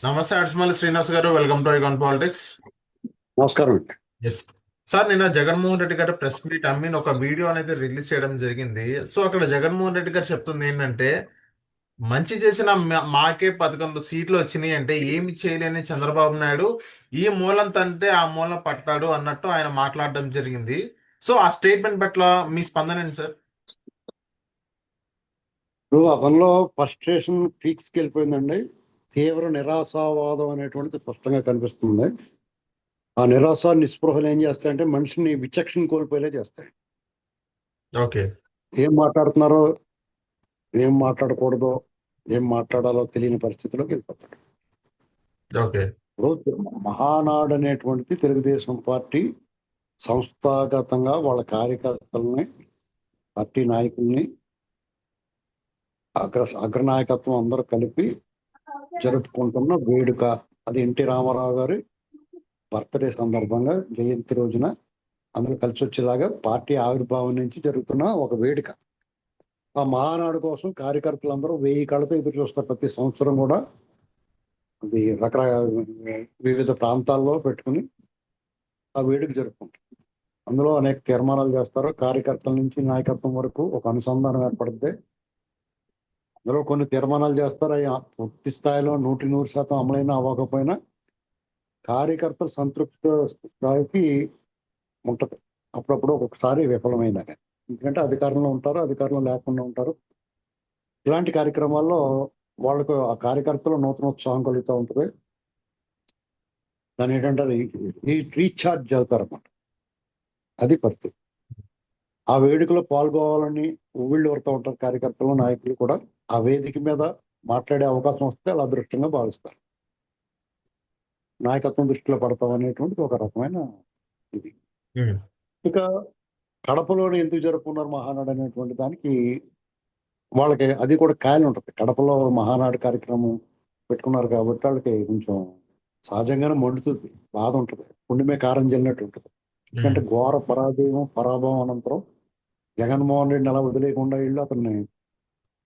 నమస్తే అడ్స్మల్ శ్రీనివాస్ గారు, welcome to icon politics. నమస్కారం అండి. ఎస్ సార్, నిన్న జగన్మోహన్ రెడ్డి గారు ప్రెస్ మీట్ ఒక వీడియో అనేది రిలీజ్ చేయడం జరిగింది. సో అక్కడ జగన్మోహన్ రెడ్డి గారు చెప్తుంది ఏంటంటే, మంచి చేసిన మాకే 11 సీట్లు వచ్చినాయి అంటే ఏమి చేయలేని చంద్రబాబు నాయుడు ఈ మూలం తంటే ఆ మూలం పట్టాడు అన్నట్టు ఆయన మాట్లాడడం జరిగింది. సో ఆ స్టేట్మెంట్ పట్ల మీ స్పందన ఏంటి సార్? ఇప్పుడు అతనిలో ఫ్రస్ట్రేషన్ పీక్స్కి వెళ్ళిపోయిందండి. తీవ్ర నిరాశావాదం అనేటువంటిది స్పష్టంగా కనిపిస్తుంది. ఆ నిరాశ నిస్పృహలు ఏం చేస్తాయంటే మనిషిని విచక్షణ కోల్పోయేలా చేస్తాయి. ఓకే. ఏం మాట్లాడుతున్నారో, ఏం మాట్లాడకూడదో, ఏం మాట్లాడాలో తెలియని పరిస్థితిలోకి వెళ్ళిపోతాడు. ఓకే. ఇప్పుడు మహానాడు అనేటువంటిది తెలుగుదేశం పార్టీ సంస్థాగతంగా వాళ్ళ కార్యకర్తలని, పార్టీ నాయకుల్ని, అగ్రనాయకత్వం అందరూ కలిపి జరుపుకుంటున్న వేడుక. అది ఎన్టీ రామారావు గారి బర్త్డే సందర్భంగా, జయంతి రోజున అందరూ కలిసి వచ్చేలాగా పార్టీ ఆవిర్భావం నుంచి జరుగుతున్న ఒక వేడుక. ఆ మహానాడు కోసం కార్యకర్తలందరూ 1000 కళ్ళతో ఎదురు చూస్తారు. ప్రతి సంవత్సరం కూడా అది వివిధ ప్రాంతాల్లో పెట్టుకుని ఆ వేడుక జరుపుకుంటారు. అందులో అనేక తీర్మానాలు చేస్తారు. కార్యకర్తల నుంచి నాయకత్వం వరకు ఒక అనుసంధానం ఏర్పడుతుంది. అందులో కొన్ని తీర్మానాలు చేస్తారు. అవి పూర్తి స్థాయిలో 100% అమలైనా అవ్వకపోయినా కార్యకర్తల సంతృప్త స్థాయికి ఉంటది. అప్పుడప్పుడు ఒక్కొక్కసారి విఫలమైన, ఎందుకంటే అధికారంలో ఉంటారు, అధికారంలో లేకుండా ఉంటారు. ఇలాంటి కార్యక్రమాల్లో వాళ్ళకు ఆ కార్యకర్తలు నూతనోత్సాహం కలుగుతూ ఉంటుంది. దాని ఏంటంటే ఈ రీఛార్జ్ అవుతారన్నమాట. అది పరిస్థితి. ఆ వేడుకలో పాల్గొవాలని ఉవ్విళ్ళు వరుతూ ఉంటారు కార్యకర్తలు, నాయకులు కూడా. ఆ వేదిక మీద మాట్లాడే అవకాశం వస్తే అలా అదృష్టంగా భావిస్తారు. నాయకత్వం దృష్టిలో పడతాం అనేటువంటిది ఒక రకమైన ఇది. ఇక కడపలోనే ఎందుకు జరుపుకున్నారు మహానాడు అనేటువంటి దానికి వాళ్ళకి అది కూడా కాయలు ఉంటుంది. కడపలో మహానాడు కార్యక్రమం పెట్టుకున్నారు కాబట్టి వాళ్ళకి కొంచెం సహజంగానే మండుతుంది, బాధ ఉంటుంది, పుండిమే కారం జల్లినట్టు ఉంటుంది. ఎందుకంటే ఘోర పరాభవం అనంతరం జగన్మోహన్ రెడ్డిని అలా వదిలేయకుండా వీళ్ళు అతన్ని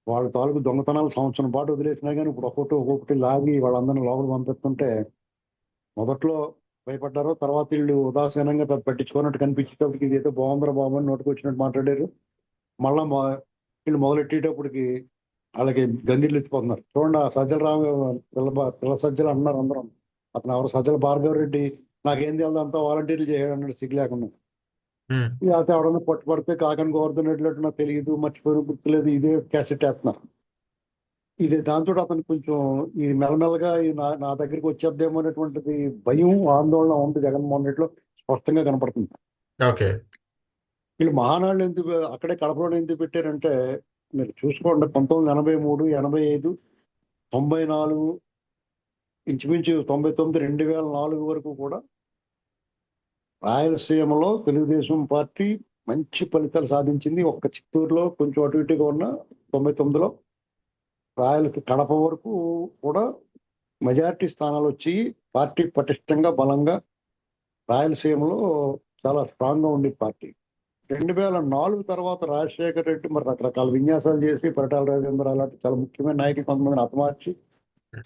వాళ్ళ తాలూకు దొంగతనాలు సంవత్సరం పాటు వదిలేసినా కానీ ఇప్పుడు ఒక్కొక్కటి లాగి వాళ్ళందరినీ లోపల పంపిస్తుంటే మొదట్లో భయపడ్డారు. తర్వాత వీళ్ళు ఉదాసీనంగా పట్టించుకున్నట్టు కనిపించేటప్పటికి ఇది ఏదో బాగుందరా బాబు అని నోటికి వచ్చినట్టు మాట్లాడారు. మళ్ళా వీళ్ళు మొదలెట్టేటప్పటికి వాళ్ళకి గంగిర్లు ఎత్తిపోతున్నారు. చూడండి, ఆ సజ్జల పిల్ల సజ్జలు అన్నారు అందరం. అతను ఎవరు సజ్జల భార్గవ రెడ్డి, నాకేం తెలియదు అంతా వాలంటీర్లు చేయడం అన్నాడు సిగ్గు లేకుండా. లేకపోతే ఎవడన్నా పట్టుపడితే కాకని గోవర్ధన్ రెడ్డి నాకు తెలియదు, మర్చిపోయిన గుర్తులేదు, ఇదే క్యాసెట్ వేస్తున్నారు. ఇది దాంతో అతను కొంచెం ఈ మెల్లమెల్లగా నా దగ్గరికి వచ్చేద్దేమో అనేటువంటిది భయం, ఆందోళన ఉంది జగన్మోహన్ రెడ్డిలో స్పష్టంగా కనపడుతుంది. ఓకే. వీళ్ళు మహానాళ్ళు ఎందుకు అక్కడే కడపలో ఎందుకు పెట్టారంటే మీరు చూసుకోండి, 1983, 85, 94, ఇంచుమించు 99, 2004 వరకు కూడా రాయలసీమలో తెలుగుదేశం పార్టీ మంచి ఫలితాలు సాధించింది. ఒక్క చిత్తూరులో కొంచెం అటు ఇటుగా ఉన్న 99లో కడప వరకు కూడా మెజారిటీ స్థానాలు వచ్చి పార్టీ పటిష్టంగా బలంగా రాయలసీమలో చాలా స్ట్రాంగ్ గా ఉండే పార్టీ. 2004 తర్వాత రాజశేఖర రెడ్డి మరి రకరకాల విన్యాసాలు చేసి పరిటాల రాజేంద్ర అలాంటి చాలా ముఖ్యమైన నాయకులు కొంతమందిని హతమార్చి,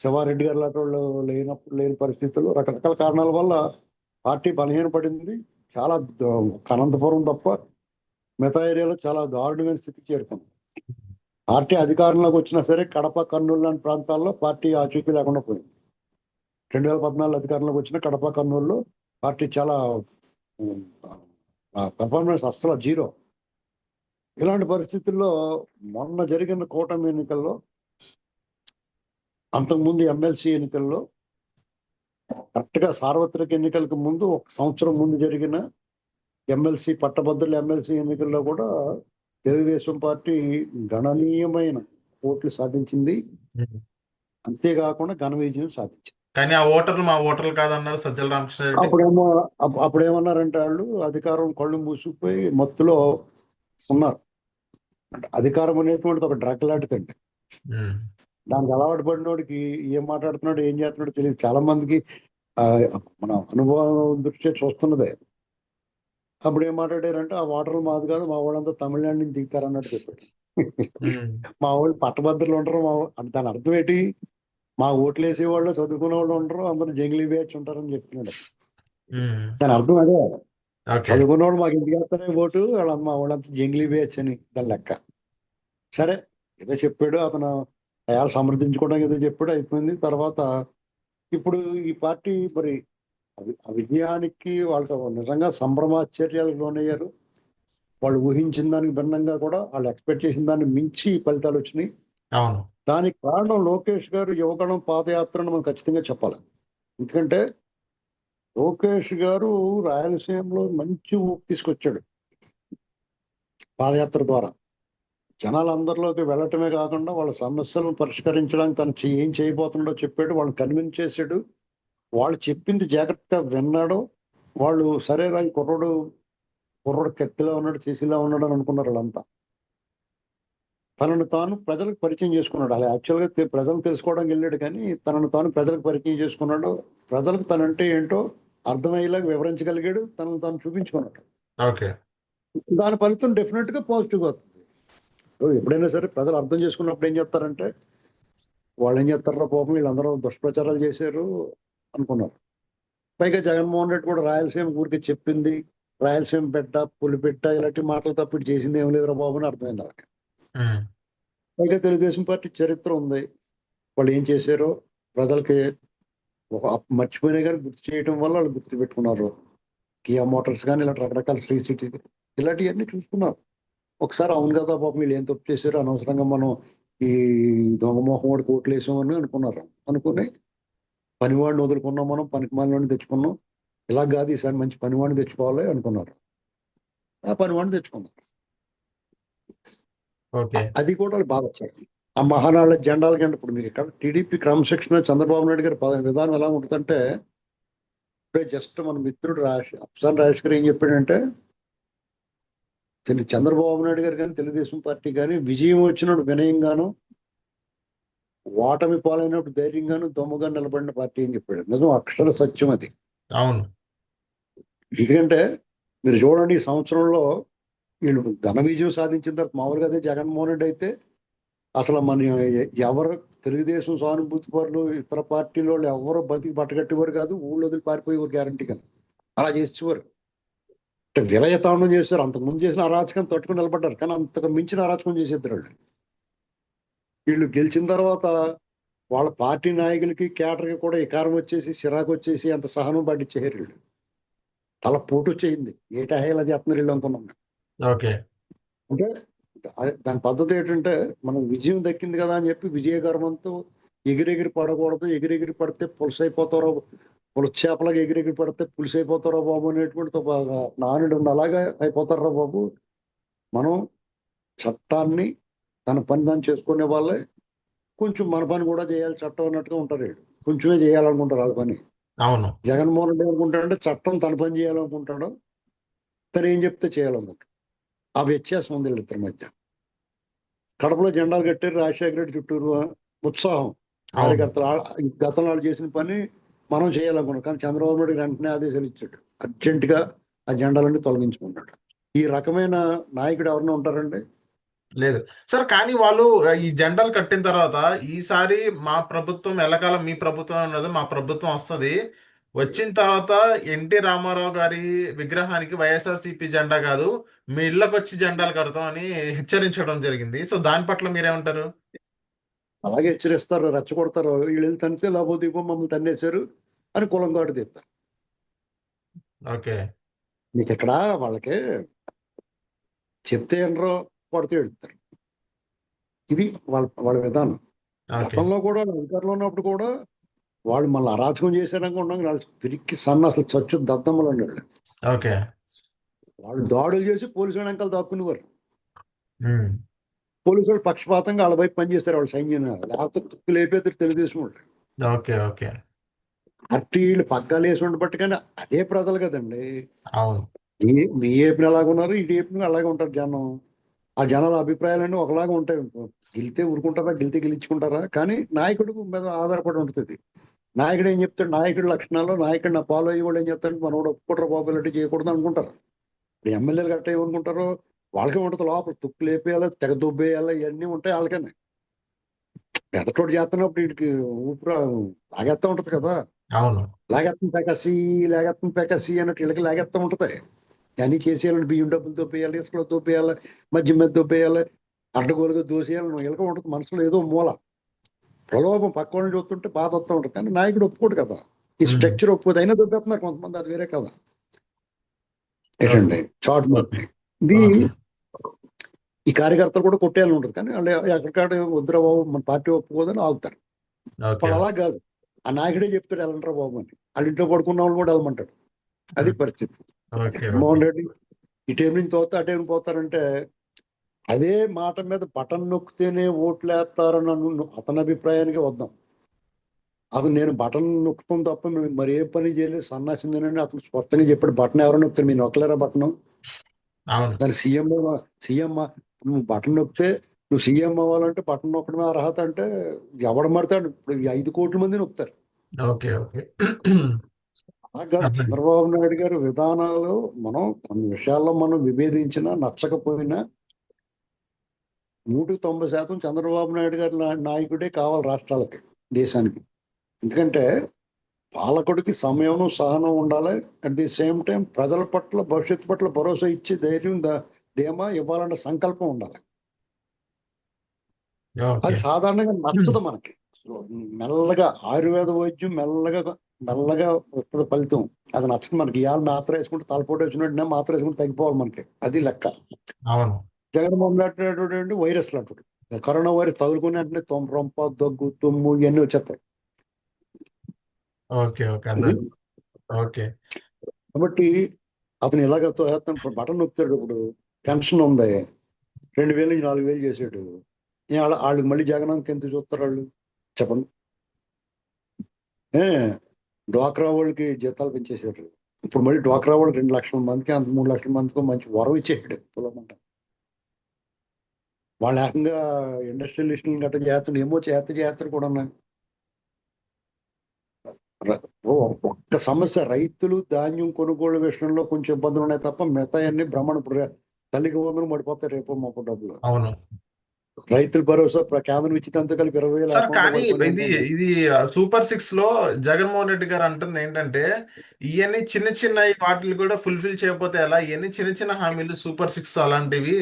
శివారెడ్డి గారు లాంటి వాళ్ళు లేని పరిస్థితుల్లో రకరకాల కారణాల వల్ల పార్టీ బలహీనపడింది. చాలా అనంతపురం తప్ప మిగతా ఏరియాలో చాలా దారుణమైన స్థితికి చేరుకుంది. పార్టీ అధికారంలోకి వచ్చినా సరే కడప, కర్నూలు లాంటి ప్రాంతాల్లో పార్టీ ఆచూకీ లేకుండా పోయింది. 2014 అధికారంలోకి వచ్చిన కడప, కర్నూలులో పార్టీ చాలా పెర్ఫార్మెన్స్ అస్సలు జీరో. ఇలాంటి పరిస్థితుల్లో మొన్న జరిగిన కూటమి ఎన్నికల్లో, అంతకుముందు ఎమ్మెల్సీ ఎన్నికల్లో, కరెక్ట్గా సార్వత్రిక ఎన్నికలకు ముందు 1 సంవత్సరం ముందు జరిగిన పట్టభద్రుల ఎమ్మెల్సీ ఎన్నికల్లో కూడా తెలుగుదేశం పార్టీ గణనీయమైన ఓట్లు సాధించింది. అంతేకాకుండా ఘన విజయం సాధించింది. కానీ ఆ ఓటర్లు మా ఓటర్లు కాదన్నారు సజ్జల రామకృష్ణారెడ్డి. అప్పుడేమన్నారంటే వాళ్ళు అధికారం కళ్ళు మూసుకుపోయి మత్తులో ఉన్నారు. అంటే అధికారం అనేటువంటిది ఒక డ్రగ్ లాంటిదండి. దానికి అలవాటు పడినోడికి ఏం మాట్లాడుతున్నాడు, ఏం చేస్తున్నాడో తెలియదు. చాలా మందికి మన అనుభవం దృష్ట్యా చూస్తున్నదే. అప్పుడు ఏం మాట్లాడారంటే ఆ ఓటర్లు మాది కాదు, మా వాళ్ళంతా తమిళనాడు నుంచి దిగుతారన్నట్టు చెప్పాడు. మా వాళ్ళు పట్టభద్రులు ఉంటారు, దాని అర్థం ఏంటి? మా ఓట్లు వేసే వాళ్ళు చదువుకునే వాళ్ళు ఉంటారు, అందరూ జంగిలీ బ్యాచ్ ఉంటారని చెప్తున్నాడు. ఉమ్, దాని అర్థం అదే. ఓకే. చదువుకున్న వాళ్ళు మాకు ఎందుకు వేస్తారే ఓటు, మా వాళ్ళంతా జంగిలీ బ్యాచ్ అని దాని లెక్క. సరే, ఏదో చెప్పాడు అతను, అయాలు సమర్థించుకోవడానికి ఏదో చెప్పాడు, అయిపోయింది. తర్వాత ఇప్పుడు ఈ పార్టీ మరి ఆ విజయానికి వాళ్ళకి నిజంగా సంభ్రమాశ్చర్యాలకు లోనయ్యారు. వాళ్ళు ఊహించిన దానికి భిన్నంగా కూడా, వాళ్ళు ఎక్స్పెక్ట్ చేసిన దాన్ని మించి ఫలితాలు వచ్చినాయి. అవును. దానికి కారణం లోకేష్ గారు యువగణం పాదయాత్రను మనం ఖచ్చితంగా చెప్పాలి. ఎందుకంటే లోకేష్ గారు రాయలసీమలో మంచి ఊపు తీసుకొచ్చాడు పాదయాత్ర ద్వారా. జనాలందరిలోకి వెళ్ళటమే కాకుండా వాళ్ళ సమస్యలను పరిష్కరించడానికి తను ఏం చేయబోతున్నాడో చెప్పాడు, వాళ్ళని కన్విన్స్ చేశాడు. వాళ్ళు చెప్పింది జాగ్రత్తగా విన్నాడు. వాళ్ళు సరే రా, ఈ కుర్రోడు కత్తిలా ఉన్నాడు, చేసిలా ఉన్నాడు అని అనుకున్నారు వాళ్ళంతా. తనను తాను ప్రజలకు పరిచయం చేసుకున్నాడు. అలా యాక్చువల్గా ప్రజలు తెలుసుకోవడానికి వెళ్ళాడు, కానీ తనను తాను ప్రజలకు పరిచయం చేసుకున్నాడు. ప్రజలకు తనంటే ఏంటో అర్థమయ్యేలాగా వివరించగలిగాడు, తనను తాను చూపించుకున్నాడు. ఓకే. దాని ఫలితం డెఫినెట్ గా పాజిటివ్ అవుతుంది. ఎప్పుడైనా సరే ప్రజలు అర్థం చేసుకున్నప్పుడు ఏం చేస్తారంటే, వాళ్ళు ఏం చేస్తారో పాపం వీళ్ళందరూ దుష్ప్రచారాలు చేశారు అనుకున్నారు. పైగా జగన్మోహన్ రెడ్డి కూడా రాయలసీమ ఊరికి చెప్పింది, రాయలసీమ బిడ్డ, పులిబిడ్డ ఇలాంటి మాటలు తప్పిటి చేసింది ఏం లేదురా బాబు అని అర్థమైంది వాళ్ళకి. ఉమ్, పైగా తెలుగుదేశం పార్టీ చరిత్ర ఉంది, వాళ్ళు ఏం చేశారో ప్రజలకి ఒక మర్చిపోయినా కానీ గుర్తు చేయడం వల్ల వాళ్ళు గుర్తు పెట్టుకున్నారు. కియా మోటార్స్ కానీ ఇలాంటి రకరకాల శ్రీ సిటీ ఇలాంటివన్నీ చూసుకున్నారు. ఒకసారి అవును కదా పాపం వీళ్ళు ఏం తప్పు చేశారు, అనవసరంగా మనం ఈ దొంగమోహం వాడికి ఓట్లు వేసామని అనుకున్నారు. అనుకుని పనివాడిని వదులుకున్నాం, మనం పనికి మాలిని తెచ్చుకున్నాం, ఇలా కాదు ఈసారి మంచి పనివాడిని తెచ్చుకోవాలి అనుకున్నారు. ఆ పనివాడిని తెచ్చుకున్నారు. ఓకే. అది కూడా వాళ్ళు బాగా వచ్చారు. ఆ మహానాళ్ళ జెండాల కంటే ఇప్పుడు మీరు ఇక్కడ టీడీపీ క్రమశిక్షణ చంద్రబాబు నాయుడు గారి విధానం ఎలా ఉంటుందంటే, ఇప్పుడే జస్ట్ మన మిత్రుడు అప్సాన్ రాజేష్ గారు ఏం చెప్పాడంటే, చంద్రబాబు నాయుడు గారు కానీ తెలుగుదేశం పార్టీ కానీ విజయం వచ్చినప్పుడు వినయంగాను, ఓటమి పాలైనప్పుడు ధైర్యంగాను దొమ్మగా నిలబడిన పార్టీ అని చెప్పాడు. నిజం, అక్షర సత్యం అది. అవును. ఎందుకంటే మీరు చూడండి, ఈ సంవత్సరంలో వీళ్ళు ఘన విజయం సాధించిన తర్వాత, మామూలుగా అదే జగన్మోహన్ రెడ్డి అయితే అసలు మన ఎవరు తెలుగుదేశం సానుభూతి పరులు ఇతర పార్టీల వాళ్ళు ఎవరు బతికి పట్టగట్టేవారు కాదు, ఊళ్ళో వదిలి పారిపోయేవారు గ్యారంటీగా. అలా చేసేవారు. అంటే విలయతాండం చేశారు. అంతకుముందు చేసిన అరాచకం తట్టుకుని నిలబడ్డారు, కానీ అంతకు మించిన అరాచకం చేసేద్దరు వాళ్ళు. వీళ్ళు గెలిచిన తర్వాత వాళ్ళ పార్టీ నాయకులకి కేటర్కి కూడా ఇకారం వచ్చేసి, చిరాకు వచ్చేసి, అంత సహనం పట్టించేసారు వీళ్ళు. తల పోటు వచ్చేసింది, ఏటా ఇలా చేస్తున్నారు వీళ్ళు అనుకున్నాం. ఓకే. అంటే దాని పద్ధతి ఏంటంటే, మనం విజయం దక్కింది కదా అని చెప్పి విజయ గర్వంతో ఎగిరెగిరి పడకూడదు, ఎగిరెగిరి పడితే పులుసు అయిపోతారో, పులుసు చేపలాగా ఎగిరెగిరి పడితే పులుసు అయిపోతారో బాబు అనేటువంటి ఒక నానుడు ఉంది. అలాగే అయిపోతారా బాబు, మనం చట్టాన్ని తన పని దాన్ని చేసుకునే వాళ్ళే కొంచెం మన పని కూడా చేయాలి చట్టం అన్నట్టుగా ఉంటారు వీళ్ళు. కొంచెమే చేయాలనుకుంటారు వాళ్ళ పని. అవును. జగన్మోహన్ రెడ్డి అనుకుంటాడంటే చట్టం తన పని చేయాలనుకుంటాడు, తను ఏం చెప్తే చేయాలనుకుంటాడు. ఆ వ్యత్యాసం ఉంది వీళ్ళిద్దరి మధ్య. కడపలో జెండాలు కట్టారు రాజశేఖర రెడ్డి చుట్టూరు, ఉత్సాహం అవును. కార్యకర్తలు. గతంలో వాళ్ళు చేసిన పని మనం చేయాలనుకున్నాం, కానీ చంద్రబాబు నాయుడు వెంటనే ఆదేశాలు ఇచ్చాడు, అర్జెంట్ గా ఆ జెండాలన్నీ తొలగించుకున్నాడు. ఈ రకమైన నాయకుడు ఎవరైనా ఉంటారండి? లేదు సార్, కానీ వాళ్ళు ఈ జెండాలు కట్టిన తర్వాత ఈసారి మా ప్రభుత్వం ఎల్లకాలం మీ ప్రభుత్వం ఉన్నది, మా ప్రభుత్వం వస్తుంది, వచ్చిన తర్వాత ఎన్టీ రామారావు గారి విగ్రహానికి వైఎస్ఆర్సీపీ జెండా కాదు, మీ ఇళ్ళకి వచ్చి జెండాలు కడతాం అని హెచ్చరించడం జరిగింది. సో దాని పట్ల మీరేమంటారు? అలాగే హెచ్చరిస్తారు, రెచ్చగొడతారు. వీళ్ళు తనితే లేకపోతే ఇవ్వ మమ్మల్ని తన్నేశారు అని కులం కాటు తీస్తారు. ఓకే. మీకు ఇక్కడ వాళ్ళకి చెప్తే ఎనరో, కొడితే ఎడుతారు. ఇది వాళ్ళ వాళ్ళ విధానం. ఓకే. గతంలో కూడా అధికారంలో ఉన్నప్పుడు కూడా వాళ్ళు మళ్ళీ అరాచకం చేశారనుకుంటున్నాం, వాళ్ళు పిరికి సన్న అసలు చచ్చు దద్దమ్మలు ఉండాలి. ఓకే. వాళ్ళు దాడులు చేసి పోలీసు వెనకాల దాక్కునేవారు. ఉమ్, పోలీసు వాళ్ళు పక్షపాతంగా వాళ్ళ వైపు పనిచేస్తారు, వాళ్ళు సైన్యం. లేకపోతే తుక్కు లేపేద్దరు తెలుగుదేశం వాళ్ళు. ఓకే. ఓకే. పార్టీలు పగ్గాలు వేసి ఉండబట్టి, కానీ అదే ప్రజలు కదండి. అవును. మీ ఏపీని అలాగున్నారు, ఇటు ఏపీని అలాగే ఉంటారు జనం. ఆ జనాల అభిప్రాయాలన్నీ ఒకలాగా ఉంటాయి. గెలితే ఊరుకుంటారా, గెలితే గెలిచుకుంటారా, కానీ నాయకుడు మీద ఆధారపడి ఉంటుంది. నాయకుడు ఏం చెప్తాడు, నాయకుడి లక్షణాలు, నాయకుడు నా ఫాలో అయ్యి వాళ్ళు ఏం చెప్తాడు, మనోడు ఒప్పుకుంటారు బాబు ఇలాంటి చేయకూడదు అనుకుంటారు. ఇప్పుడు ఎమ్మెల్యేలు గట్ట ఏమనుకుంటారో వాళ్ళకే ఉంటుంది, లోపల తుక్కు లేపేయాలి, తెగ దుబ్బేయాలి, ఇవన్నీ ఉంటాయి వాళ్ళకనే. ఎదటోడు చేస్తున్నప్పుడు వీడికి ఊపిరి లాగేస్తా ఉంటది కదా. అవును. లాగేత్తం పెకసి అన్నట్టు వీళ్ళకి లాగేస్తా ఉంటది. అన్ని చేసేయాలంటే బియ్యం డబ్బులు దొబ్బేయాలి, ఇసుకలో దొబ్బేయాలి, మధ్య మీద దొబ్బేయాలి, అడ్డగోలుగా దోసేయాలని వీళ్ళకి ఉంటుంది మనసులో ఏదో మూల ప్రలోభం. పక్క వాళ్ళని చూస్తుంటే బాధ వస్తూ ఉంటుంది, కానీ నాయకుడు ఒప్పుకోడు కదా. ఈ ఉమ్. స్ట్రక్చర్ ఒప్పుకోదు, అయినా దొబ్బేస్తున్నారు కొంతమంది, అది వేరే కదా. ఓకే. ఏంటండి షార్ట్ ఓకే. మోట్ ఇది. ఓకే. ఈ కార్యకర్తలు కూడా కొట్టేయాలని ఉంటుంది, కానీ వాళ్ళు ఎక్కడికాడ వద్దురా బాబు మన పార్టీ ఒప్పుకోదని ఆగుతారు. ఓకే. వాళ్ళు అలా కాదు, ఆ నాయకుడే చెప్తాడు వెళ్ళంటారా బాబు అని. వాళ్ళ ఇంట్లో పడుకున్న వాళ్ళు కూడా వెళ్ళమంటాడు. అది పరిస్థితి. ఓకే. ఓకే. జగన్మోహన్ రెడ్డి ఈ టైం నుంచి తోస్తే ఆ టైం పోతారంటే, అదే మాట మీద బటన్ నొక్కితేనే ఓట్లు వేస్తారని అతని అభిప్రాయానికి వద్దాం. అది నేను బటన్ నొక్కుతాం తప్ప మేము మరి ఏ పని చేయలేదు, సన్నాసిందేనని అతను స్పష్టంగా చెప్పాడు. బటన్ ఎవరు నొక్కుతారు, మీరు నొక్కలేరా బటన్? అవును. దాని సీఎం నువ్వు బటన్ నొక్కితే నువ్వు సీఎం అవ్వాలంటే బటన్ నొక్కడమే అర్హత అంటే ఎవడు మడతాడు? ఇప్పుడు ఈ 5 కోట్ల మంది నొక్కుతారు. ఓకే. ఓకే. అలా కాదు, అర్థం. చంద్రబాబు నాయుడు గారి విధానాలు మనం కొన్ని విషయాల్లో మనం విభేదించినా నచ్చకపోయినా 190% చంద్రబాబు నాయుడు గారి నాయకుడే కావాలి రాష్ట్రాలకి, దేశానికి. ఎందుకంటే పాలకుడికి సమయం సహనం ఉండాలి, అట్ ది సేమ్ టైం ప్రజల పట్ల భవిష్యత్తు పట్ల భరోసా ఇచ్చి ధైర్యం ధీమా ఇవ్వాలన్న సంకల్పం ఉండాలి. ఓకే. అది సాధారణంగా నచ్చదు మనకి. సో, మెల్లగా ఆయుర్వేద వైద్యం మెల్లగా మెల్లగా వస్తుంది ఫలితం. అది నచ్చదు మనకి. ఇవాళ మాత్ర వేసుకుంటే తలపోటు వచ్చినట్టు మాత్ర వేసుకుంటే తగ్గిపోవాలి మనకి, అది లెక్క. అవును. జగన్మోహన్ రెడ్డి వైరస్లు అంటాడు. కరోనా వైరస్ తగులుకుని అంటే రొంప దగ్గు తుమ్ము ఇవన్నీ వచ్చేస్తాయి. ఓకే. ఓకే. ఇది అర్థం. ఓకే. కాబట్టి అతను ఇలాగ బటన్ నొక్కుతాడు. ఇప్పుడు పెన్షన్ ఉంది, 2,000 నుంచి 4,000 చేసాడు. వాళ్ళకి మళ్ళీ జగనానికి ఎంత చూస్తారు వాళ్ళు, చెప్పండి. ఏ డ్వాక్రా వాళ్ళకి జీతాలు పెంచేశారు. ఇప్పుడు మళ్ళీ డ్వాక్రా వాళ్ళకి 2 లక్షల మందికి అంత 3 లక్షల మందికి మంచి వరం ఇచ్చేసాడు పొలమంట. వాళ్ళు ఏకంగా ఇండస్ట్రియలిస్టులు గట్రా చేస్తాడు, ఏమో చేస్తారు కూడా. ఒక్క సమస్య, రైతులు ధాన్యం కొనుగోలు విషయంలో కొంచెం ఇబ్బందులు ఉన్నాయి తప్ప మిగతా అన్ని బ్రహ్మణ. ఇప్పుడు తల్లికి వందలు పడిపోతాయి రేపు మాకు డబ్బులు. అవును. రైతుల భరోసా కేంద్రం ఇచ్చినంత కలిపి 20,000 సార్, అకౌంట్ కానీ పడిపోయినాయి ఇది అనుకోండి. ఇది సూపర్ సిక్స్ లో జగన్మోహన్ రెడ్డి గారు అంటుంది ఏంటంటే, ఇవన్నీ చిన్న చిన్న వాటిని కూడా ఫుల్ఫిల్ చేయకపోతే ఎలా, ఇవన్నీ చిన్న చిన్న హామీలు సూపర్ సిక్స్ అలాంటివి,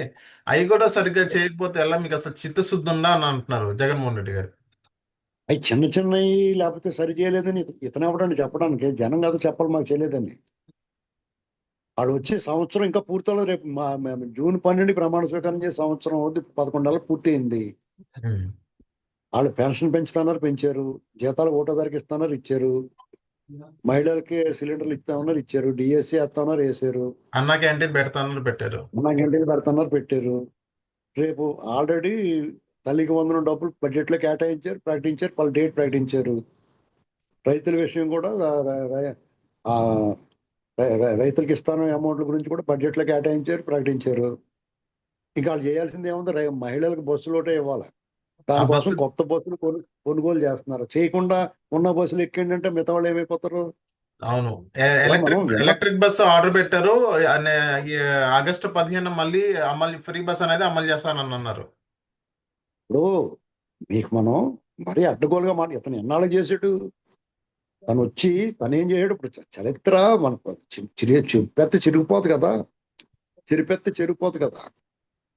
అవి కూడా సరిగ్గా చేయకపోతే ఎలా, మీకు అసలు చిత్తశుద్ధి ఉందా అని అంటున్నారు జగన్మోహన్ రెడ్డి గారు. అవి చిన్న చిన్నవి లేకపోతే సరి చేయలేదని ఇతను ఎవడండి చెప్పడానికి? జనం కదా చెప్పాలి మాకు చేయలేదని. వాళ్ళు వచ్చే సంవత్సరం ఇంకా పూర్తవలేదు. రేపు జూన్ 12 ప్రమాణ స్వీకారం చేసే సంవత్సరం అవుతుంది. 11 నెలలు పూర్తయింది. ఉమ్. వాళ్ళు పెన్షన్ పెంచుతున్నారు, పెంచారు. జీతాలు ఒకటో తారీఖు ఇస్తున్నారు, ఇచ్చారు. మహిళలకి సిలిండర్లు ఇస్తామన్నారు, ఇచ్చారు. డిఎస్సి వేస్తామన్నారు, వేసారు. అన్నా క్యాంటీన్ పెడతానని పెట్టారు. అన్నా గంటలు పెడుతున్నారు, పెట్టారు. రేపు ఆల్రెడీ తల్లికి వందనం డబ్బులు బడ్జెట్ లో కేటాయించారు, ప్రకటించారు, వాళ్ళ డేట్ ప్రకటించారు. రైతుల విషయం కూడా ఆ, రైతులకు ఇస్తాను అమౌంట్ల గురించి కూడా బడ్జెట్ లో కేటాయించారు, ప్రకటించారు. ఇంకా వాళ్ళు చేయాల్సింది ఏముంది? మహిళలకు బస్సులు ఒకటే ఇవ్వాలి. ఆ దానికోసం బస్సు. కొత్త బస్సులు కొనుగోలు చేస్తున్నారు. చేయకుండా ఉన్న బస్సులు ఎక్కిండి అంటే మిగతా వాళ్ళు ఏమైపోతారు? అవును. ఇలా మనం ఎలక్ట్రిక్ బస్సు ఆర్డర్ పెట్టారు. ఈ ఆగస్టు 15 మళ్ళీ అమలు, ఫ్రీ బస్ అనేది అమలు చేస్తానని అన్నారు. ఇప్పుడు మీకు మనం మరీ అడ్డగోలుగా ఇతను ఎన్నాళ్ళు చేసాడు? తను వచ్చి తను ఏం చేయడు? ఇప్పుడు చరిత్ర మనకు చిరుపెత్త చిరిగిపోదు కదా, చెరిగిపోదు కదా.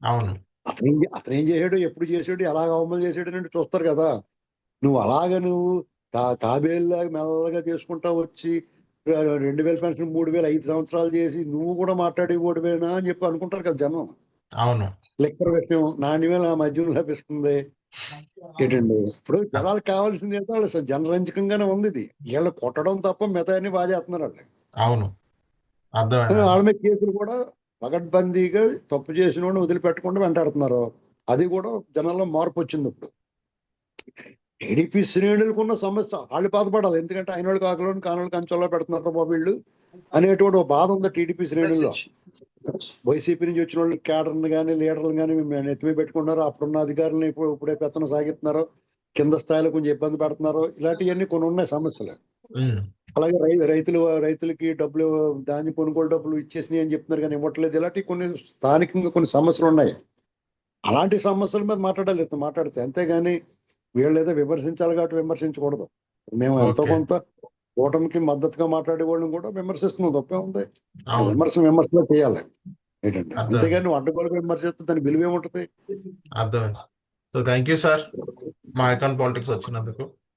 అవును. అతను ఏం చేసాడు, ఎప్పుడు చేసాడు, ఎలాగ అమలు చేసాడు అని చూస్తారు కదా. నువ్వు తాబేలులాగా మెల్లగా చేసుకుంటా వచ్చి 2,000 పెన్షన్ 3,000 5 సంవత్సరాలు చేసి నువ్వు కూడా మాట్లాడి ఓడిపోయినా అని చెప్పి అనుకుంటారు కదా జనం. అవును. లెక్కల విషయం నాణ్యమైన మద్యం లభిస్తుంది ఏంటండి. ఇప్పుడు జనాలకు కావాల్సింది ఏంటో వాళ్ళు జనరంజకంగానే ఉంది. ఇది వీళ్ళు కొట్టడం తప్ప మిగతా అన్ని బాగా చేస్తున్నారు వాళ్ళు. అవును. అర్థమైంది. వాళ్ళ మీద కేసులు కూడా పగడ్బందీగా తప్పు చేసిన వాడిని వదిలిపెట్టకుండా వెంటాడుతున్నారు. అది కూడా జనాల్లో మార్పు వచ్చింది ఇప్పుడు. టీడీపీ శ్రేణులకు ఉన్న సమస్య వాళ్ళు బాధపడాలి. ఎందుకంటే అయిన వాళ్ళు కాకలోని కానోళ్ళు కంచంలో పెడుతున్నారు బాబు వీళ్ళు అనేటువంటి ఒక బాధ ఉంది టీడీపీ శ్రేణుల్లో. వైసీపీ నుంచి వచ్చిన వాళ్ళు క్యాడర్ని కానీ లీడర్లు కానీ ఎత్తిమీ పెట్టుకున్నారు. అప్పుడున్న అధికారులను ఇప్పుడే పెత్తనం సాగిస్తున్నారు. కింద స్థాయిలో కొంచెం ఇబ్బంది పెడుతున్నారు. ఇలాంటివన్నీ కొన్ని ఉన్నాయి సమస్యలు. ఉమ్. అలాగే రైతులకి డబ్బులు ధాన్యం కొనుగోలు డబ్బులు ఇచ్చేసినాయి అని చెప్తున్నారు కానీ ఇవ్వట్లేదు. ఇలాంటి కొన్ని స్థానికంగా కొన్ని సమస్యలు ఉన్నాయి. అలాంటి సమస్యల మీద మాట్లాడాలి మాట్లాడితే, అంతేగాని వీళ్ళు ఏదో విమర్శించాలి కాబట్టి విమర్శించకూడదు. మేము ఎంతో ఓకే. కొంత కూటమికి మద్దతుగా మాట్లాడే వాళ్ళని కూడా విమర్శిస్తున్నాం, తప్పే ఉంది. ఆ అవును. విమర్శలో చేయాలి ఏంటంటే, అర్థం అంతేగాని నువ్వు అడ్డగోలుగా విమర్శిస్తే దాని విలువ ఏముంటది? అర్థమైంది. సో థ్యాంక్ యూ సార్ మా ఐకాన్ పాలిటిక్స్ వచ్చినందుకు.